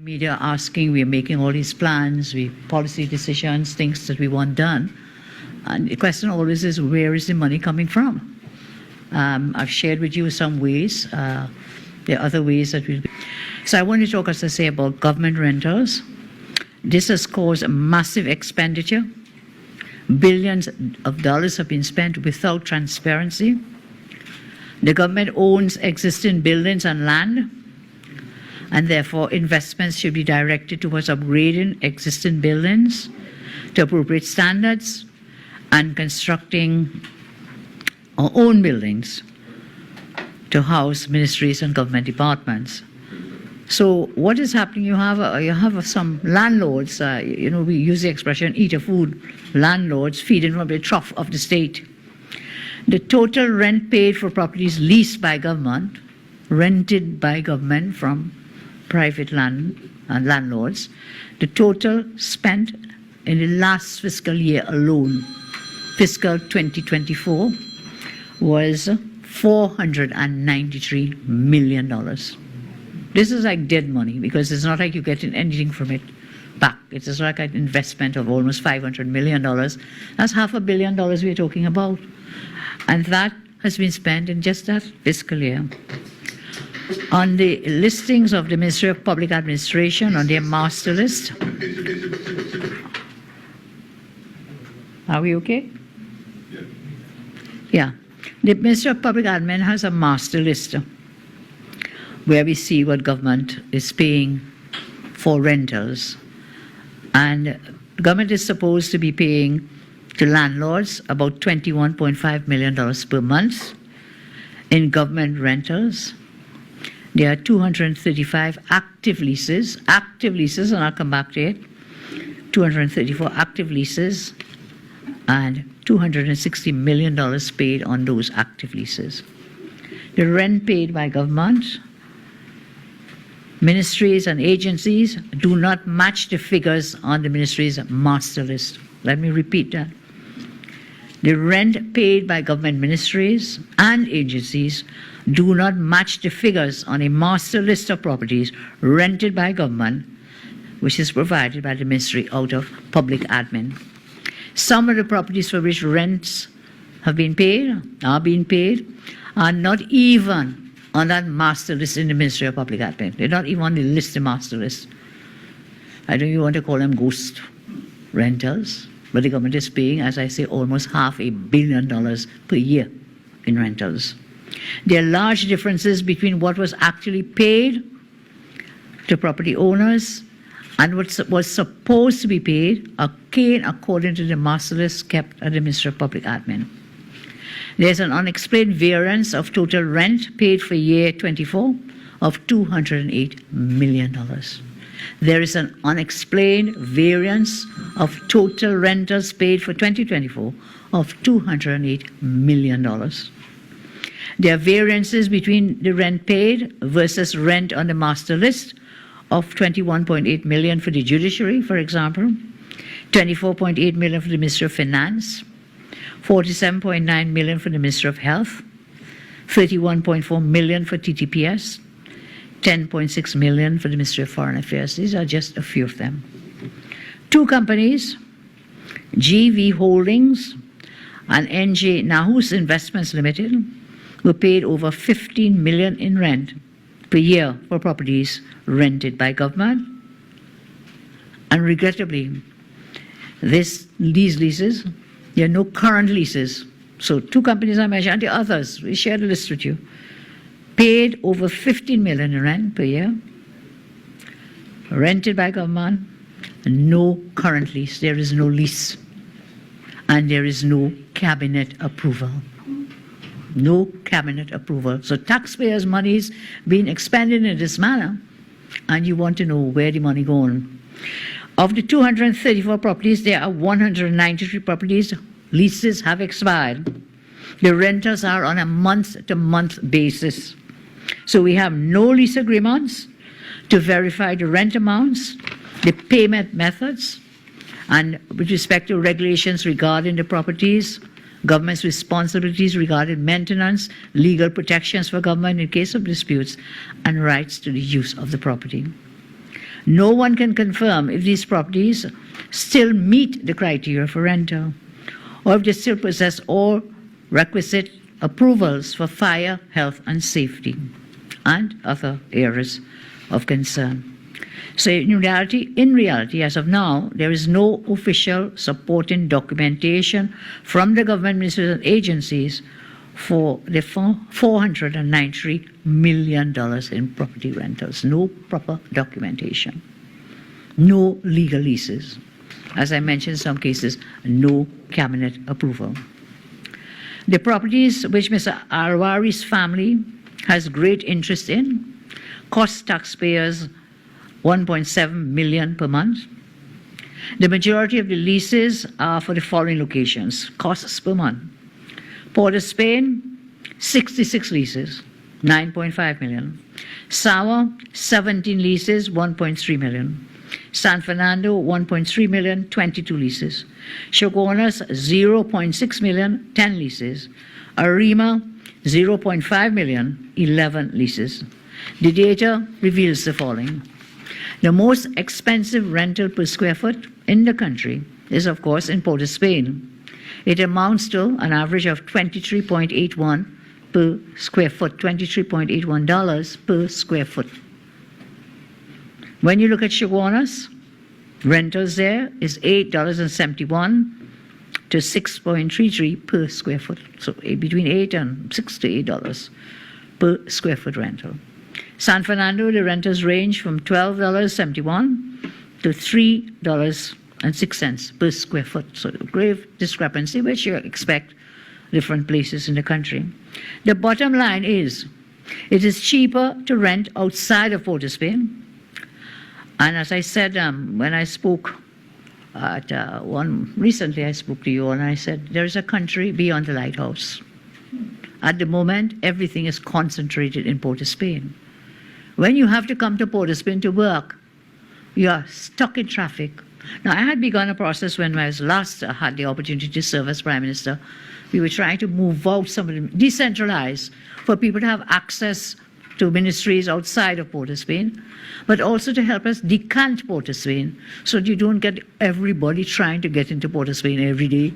Media asking, we're making all these plans, policy decisions, things that we want done. And the question always is, where is the money coming from? I've shared with you some ways. There are other ways that we'll be. So I want to talk, as I say, about government rentals. This has caused a massive expenditure. Billions of dollars have been spent without transparency. The government owns existing buildings and land, and therefore investments should be directed towards upgrading existing buildings to appropriate standards and constructing our own buildings to house ministries and government departments. So what is happening? You have some landlords, we use the expression eater food landlords feeding from the trough of the state. The total rent paid for properties leased by government, rented by government from private landlords, the total spent in the last fiscal year alone, fiscal 2024, was $493 million. This is like dead money, because it's not like you're getting anything from it back. It's just like an investment of almost $500 million. That's $500 million we're talking about. And that has been spent in just that fiscal year. On the listings of the Ministry of Public Administration, on their master list. Are we okay? Yeah. The Ministry of Public Admin has a master list where we see what government is paying for rentals. And the government is supposed to be paying to landlords about $21.5 million per month in government rentals. There are 235 active leases, and I'll come back to it, 234 active leases, and $260 million paid on those active leases. The rent paid by government, ministries and agencies do not match the figures on the ministry's master list. Let me repeat that. The rent paid by government ministries and agencies do not match the figures on a master list of properties rented by government, which is provided by the ministry out of public admin. Some of the properties for which rents are being paid, are not even on that master list in the Ministry of Public Admin. They're not even on the list, the master list. I don't even want to call them ghost rentals. But the government is paying, as I say, almost $500 million per year in rentals. There are large differences between what was actually paid to property owners and what was supposed to be paid, according to the master list kept at the Ministry of Public Admin. There's an unexplained variance of total rent paid for year 24 of $208 million. There is an unexplained variance of total rentals paid for 2024 of $208 million. There are variances between the rent paid versus rent on the master list of $21.8 million for the judiciary, for example, $24.8 million for the Ministry of Finance, $47.9 million for the Ministry of Health, $31.4 million for TTPS, $10.6 million for the Ministry of Foreign Affairs. These are just a few of them. Two companies, GV Holdings and NJ Nahus Investments Limited, were paid over $15 million in rent per year for properties rented by government. And regrettably, these leases, there are no current leases. So two companies I mentioned, and the others, we shared a list with you, paid over $15 million in rent per year, rented by government, and no current lease. There is no lease. And there is no cabinet approval. No cabinet approval. So taxpayers' money is being expended in this manner, and you want to know where the money going. Of the 234 properties, there are 193 properties. Leases have expired. The renters are on a month-to-month basis. So we have no lease agreements to verify the rent amounts, the payment methods, and with respect to regulations regarding the properties, government's responsibilities regarding maintenance, legal protections for government in case of disputes, and rights to the use of the property. No one can confirm if these properties still meet the criteria for rental, or if they still possess all requisite approvals for fire, health, and safety, and other areas of concern. So in reality, as of now, there is no official supporting documentation from the government ministries and agencies for the $493 million in property rentals. No proper documentation. No legal leases. As I mentioned in some cases, no cabinet approval. The properties which Mr. Arwari's family has great interest in cost taxpayers $1.7 million per month. The majority of the leases are for the following locations, costs per month. Port of Spain, 66 leases, $9.5 million. Sawa, 17 leases, $1.3 million. San Fernando, $1.3 million, 22 leases. Chaguanas, $0.6 million, 10 leases. Arima, $0.5 million, 11 leases. The data reveals the following. The most expensive rental per square foot in the country is, of course, in Port of Spain. It amounts to an average of $23.81 per square foot, $23.81 per square foot. When you look at Chaguanas, rentals there is $8.71 to $6.33 per square foot. So between $8 and $6 to $8 per square foot rental. San Fernando, the rentals range from $12.71 to $3.06 per square foot. So a grave discrepancy, which you expect different places in the country. The bottom line is, it is cheaper to rent outside of Port of Spain. And as I said, when I spoke at recently I spoke to you and I said, there is a country beyond the lighthouse. At the moment, everything is concentrated in Port of Spain. When you have to come to Port of Spain to work, you are stuck in traffic. Now, I had begun a process when I was last had the opportunity to serve as Prime Minister. We were trying to move out some of them, decentralize, for people to have access to ministries outside of Port of Spain, but also to help us decant Port of Spain so that you don't get everybody trying to get into Port of Spain every day.